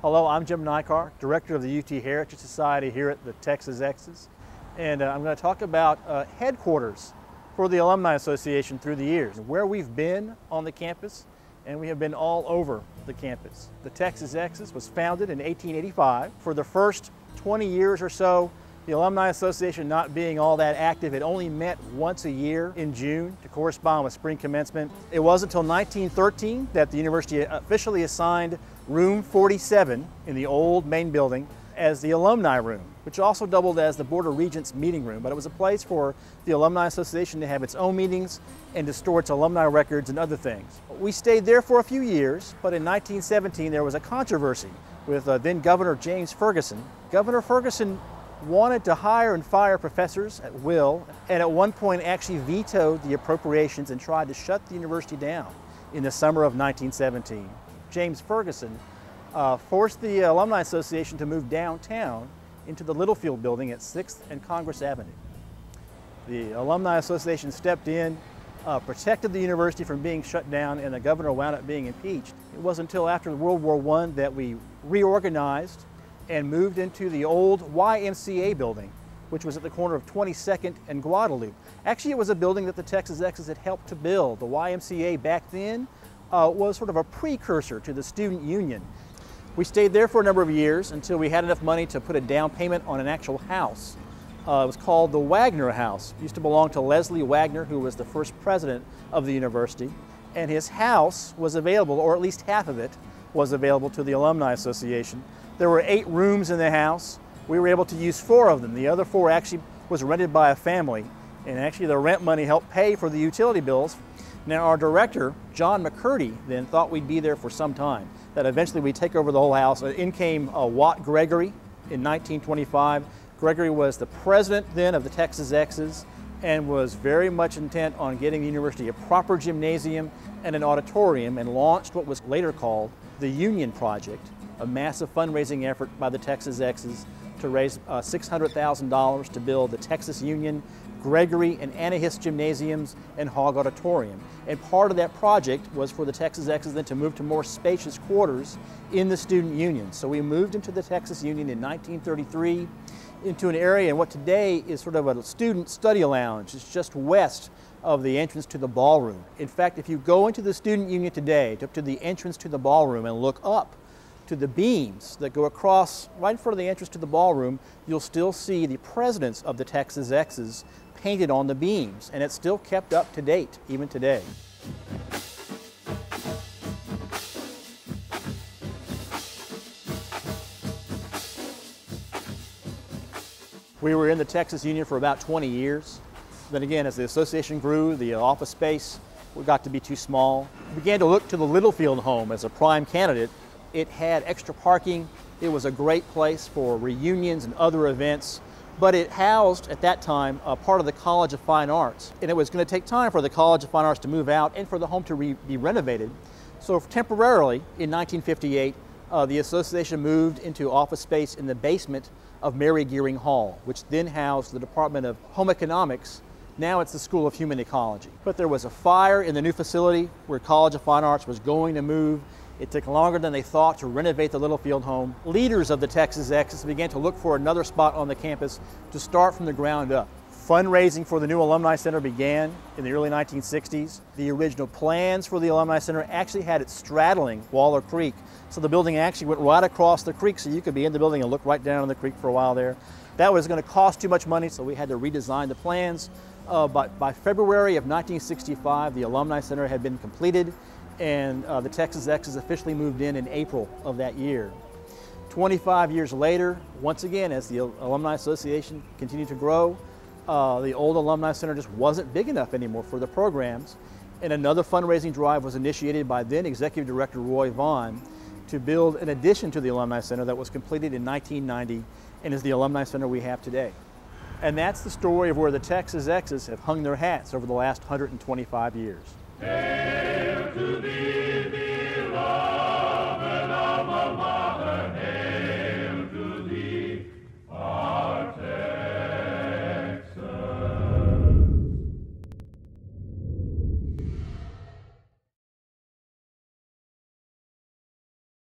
Hello, I'm Jim Nicar, Director of the UT Heritage Society here at the Texas Exes. And I'm going to talk about headquarters for the Alumni Association through the years, where we've been on the campus, and we have been all over the campus. The Texas Exes was founded in 1885. For the first 20 years or so, the Alumni Association not being all that active, it only met once a year in June to correspond with spring commencement. It wasn't until 1913 that the university officially assigned room 47 in the old main building as the alumni room, which also doubled as the Board of Regents meeting room. But it was a place for the Alumni Association to have its own meetings and to store its alumni records and other things. We stayed there for a few years, but in 1917 there was a controversy with then Governor James Ferguson. Governor Ferguson wanted to hire and fire professors at will, and at one point actually vetoed the appropriations and tried to shut the university down in the summer of 1917. James Ferguson forced the Alumni Association to move downtown into the Littlefield building at 6th and Congress Avenue. The Alumni Association stepped in, protected the university from being shut down, and the governor wound up being impeached. It wasn't until after World War I that we reorganized and moved into the old YMCA building, which was at the corner of 22nd and Guadalupe. Actually, it was a building that the Texas Exes had helped to build. The YMCA back then was sort of a precursor to the student union. We stayed there for a number of years until we had enough money to put a down payment on an actual house. It was called the Wagner House. It used to belong to Leslie Wagner, who was the first president of the university. And his house was available, or at least half of it was available to the Alumni Association. There were 8 rooms in the house. We were able to use 4 of them. The other 4 actually was rented by a family, and actually the rent money helped pay for the utility bills. Now our director, John McCurdy, then thought we'd be there for some time, that eventually we'd take over the whole house. In came Watt Gregory in 1925. Gregory was the president then of the Texas Exes and was very much intent on getting the university a proper gymnasium and an auditorium, and launched what was later called the Union Project, a massive fundraising effort by the Texas Exes to raise $600,000 to build the Texas Union, Gregory, and Anahist gymnasiums and Hogg Auditorium. And part of that project was for the Texas Exes then to move to more spacious quarters in the student union. So we moved into the Texas Union in 1933 into an area in what today is sort of a student study lounge. It's just west of the entrance to the ballroom. In fact, if you go into the student union today, up to the entrance to the ballroom and look up to the beams that go across right in front of the entrance to the ballroom, you'll still see the presidents of the Texas Exes painted on the beams, and it's still kept up to date even today. We were in the Texas Union for about 20 years. Then again, as the association grew, the office space got to be too small. We began to look to the Littlefield home as a prime candidate. It had extra parking. It was a great place for reunions and other events, but it housed, at that time, a part of the College of Fine Arts. And it was going to take time for the College of Fine Arts to move out and for the home to be renovated. So temporarily, in 1958, the association moved into office space in the basement of Mary Gearing Hall, which then housed the Department of Home Economics. Now it's the School of Human Ecology. But there was a fire in the new facility where College of Fine Arts was going to move. It took longer than they thought to renovate the Littlefield home. Leaders of the Texas Exes began to look for another spot on the campus to start from the ground up. Fundraising for the new Alumni Center began in the early 1960s. The original plans for the Alumni Center actually had it straddling Waller Creek. So the building actually went right across the creek, so you could be in the building and look right down on the creek for a while there. That was going to cost too much money, so we had to redesign the plans. But by February of 1965, the Alumni Center had been completed, and the Texas Exes officially moved in April of that year. 25 years later, once again, as the Alumni Association continued to grow, the old Alumni Center just wasn't big enough anymore for the programs, and another fundraising drive was initiated by then Executive Director Roy Vaughn to build an addition to the Alumni Center that was completed in 1990 and is the Alumni Center we have today. And that's the story of where the Texas Exes have hung their hats over the last 125 years. Hail to thee,